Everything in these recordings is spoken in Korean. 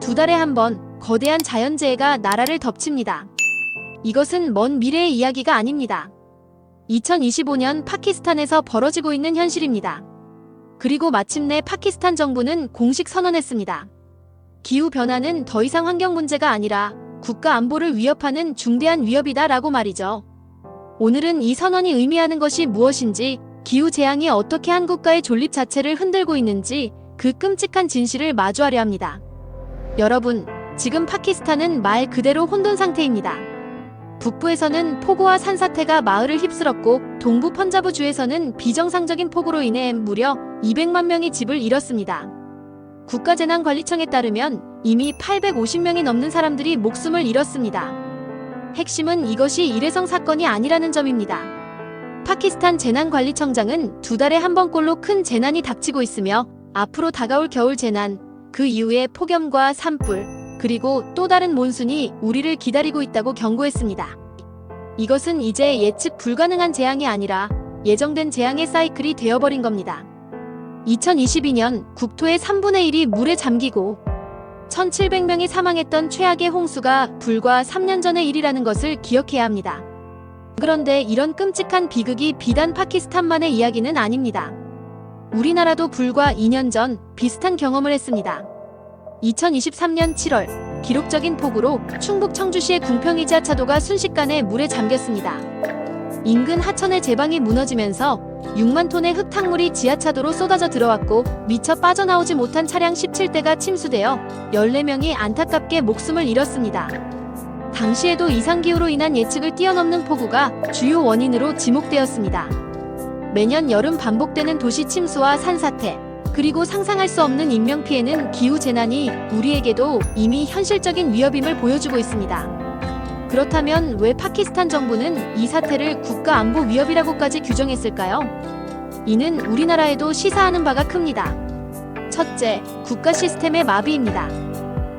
두 달에 한 번 거대한 자연재해가 나라를 덮칩니다. 이것은 먼 미래의 이야기가 아닙니다. 2025년 파키스탄에서 벌어지고 있는 현실입니다. 그리고 마침내 파키스탄 정부는 공식 선언했습니다. 기후변화는 더 이상 환경 문제가 아니라 국가 안보를 위협하는 중대한 위협이다라고 말이죠. 오늘은 이 선언이 의미하는 것이 무엇인지, 기후재앙이 어떻게 한 국가의 존립 자체를 흔들고 있는지 그 끔찍한 진실을 마주하려 합니다. 여러분, 지금 파키스탄은 말 그대로 혼돈 상태입니다. 북부에서는 폭우와 산사태가 마을을 휩쓸었고 동부 펀자브주에서는 비정상적인 폭우로 인해 무려 200만 명이 집을 잃었습니다. 국가재난관리청에 따르면 이미 850명이 넘는 사람들이 목숨을 잃었습니다. 핵심은 이것이 일회성 사건이 아니라는 점입니다. 파키스탄 재난관리청장은 두 달에 한 번꼴로 큰 재난이 닥치고 있으며 앞으로 다가올 겨울 재난, 그 이후에 폭염과 산불, 그리고 또 다른 몬순이 우리를 기다리고 있다고 경고했습니다. 이것은 이제 예측 불가능한 재앙이 아니라 예정된 재앙의 사이클이 되어버린 겁니다. 2022년 국토의 3분의 1이 물에 잠기고 1700명이 사망했던 최악의 홍수가 불과 3년 전의 일이라는 것을 기억해야 합니다. 그런데 이런 끔찍한 비극이 비단 파키스탄만의 이야기는 아닙니다. 우리나라도 불과 2년 전 비슷한 경험을 했습니다. 2023년 7월 기록적인 폭우로 충북 청주시의 궁평이 지하차도가 순식간에 물에 잠겼습니다. 인근 하천의 제방이 무너지면서 6만 톤의 흙탕물이 지하차도로 쏟아져 들어왔고 미처 빠져나오지 못한 차량 17대가 침수되어 14명이 안타깝게 목숨을 잃었습니다. 당시에도 이상기후로 인한 예측을 뛰어넘는 폭우가 주요 원인으로 지목되었습니다. 매년 여름 반복되는 도시 침수와 산사태, 그리고 상상할 수 없는 인명피해는 기후재난이 우리에게도 이미 현실적인 위협임을 보여주고 있습니다. 그렇다면 왜 파키스탄 정부는 이 사태를 국가안보 위협이라고까지 규정했을까요? 이는 우리나라에도 시사하는 바가 큽니다. 첫째, 국가 시스템의 마비입니다.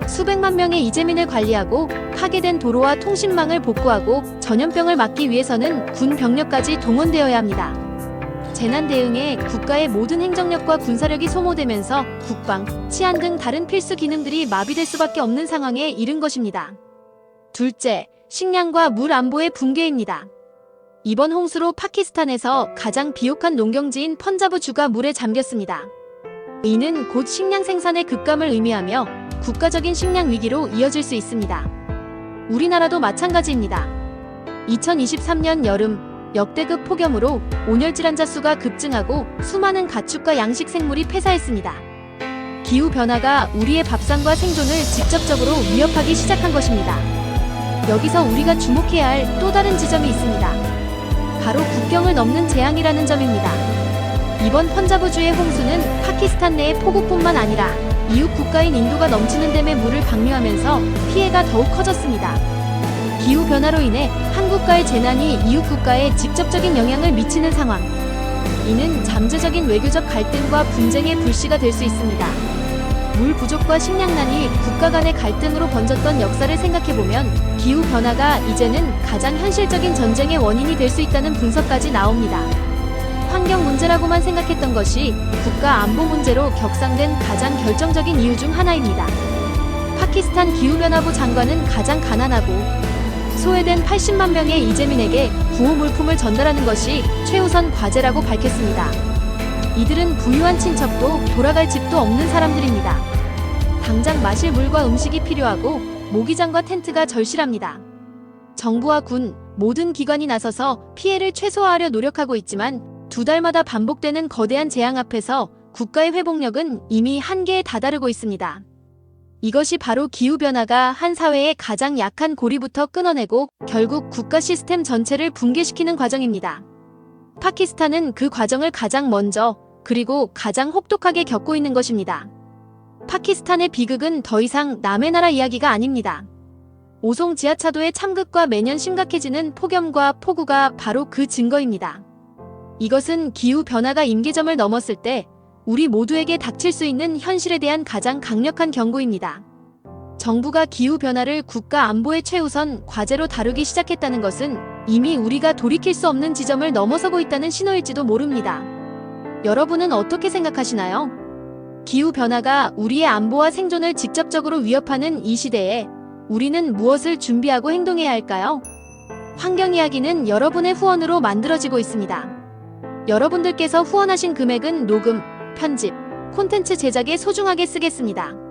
수백만 명의 이재민을 관리하고 파괴된 도로와 통신망을 복구하고 전염병을 막기 위해서는 군 병력까지 동원되어야 합니다. 재난 대응에 국가의 모든 행정력과 군사력이 소모되면서 국방, 치안 등 다른 필수 기능들이 마비될 수밖에 없는 상황에 이른 것입니다. 둘째, 식량과 물 안보의 붕괴입니다. 이번 홍수로 파키스탄에서 가장 비옥한 농경지인 펀자브주가 물에 잠겼습니다. 이는 곧 식량 생산의 급감을 의미하며 국가적인 식량 위기로 이어질 수 있습니다. 우리나라도 마찬가지입니다. 2023년 여름 역대급 폭염으로 온열 질환자 수가 급증하고 수많은 가축과 양식 생물이 폐사했습니다. 기후변화가 우리의 밥상과 생존을 직접적으로 위협하기 시작한 것입니다. 여기서 우리가 주목해야 할 또 다른 지점이 있습니다. 바로 국경을 넘는 재앙이라는 점입니다. 이번 펀자브주의 홍수는 파키스탄 내의 폭우뿐만 아니라 이웃 국가인 인도가 넘치는 댐의 물을 방류하면서 피해가 더욱 커졌습니다. 기후변화로 인해 한 국가의 재난이 이웃 국가에 직접적인 영향을 미치는 상황. 이는 잠재적인 외교적 갈등과 분쟁의 불씨가 될 수 있습니다. 물 부족과 식량난이 국가 간의 갈등으로 번졌던 역사를 생각해보면 기후변화가 이제는 가장 현실적인 전쟁의 원인이 될 수 있다는 분석까지 나옵니다. 환경 문제라고만 생각했던 것이 국가 안보 문제로 격상된 가장 결정적인 이유 중 하나입니다. 파키스탄 기후변화부 장관은 가장 가난하고 소외된 80만 명의 이재민에게 구호 물품을 전달하는 것이 최우선 과제라고 밝혔습니다. 이들은 부유한 친척도 돌아갈 집도 없는 사람들입니다. 당장 마실 물과 음식이 필요하고 모기장과 텐트가 절실합니다. 정부와 군, 모든 기관이 나서서 피해를 최소화하려 노력하고 있지만 두 달마다 반복되는 거대한 재앙 앞에서 국가의 회복력은 이미 한계에 다다르고 있습니다. 이것이 바로 기후변화가 한 사회의 가장 약한 고리부터 끊어내고 결국 국가 시스템 전체를 붕괴시키는 과정입니다. 파키스탄은 그 과정을 가장 먼저 그리고 가장 혹독하게 겪고 있는 것입니다. 파키스탄의 비극은 더 이상 남의 나라 이야기가 아닙니다. 오송 지하차도의 참극과 매년 심각해지는 폭염과 폭우가 바로 그 증거입니다. 이것은 기후변화가 임계점을 넘었을 때 우리 모두에게 닥칠 수 있는 현실에 대한 가장 강력한 경고입니다. 정부가 기후변화를 국가 안보의 최우선 과제로 다루기 시작했다는 것은 이미 우리가 돌이킬 수 없는 지점을 넘어서고 있다는 신호일지도 모릅니다. 여러분은 어떻게 생각하시나요? 기후변화가 우리의 안보와 생존을 직접적으로 위협하는 이 시대에 우리는 무엇을 준비하고 행동해야 할까요? 환경 이야기는 여러분의 후원으로 만들어지고 있습니다. 여러분들께서 후원하신 금액은 녹음, 편집, 콘텐츠 제작에 소중하게 쓰겠습니다.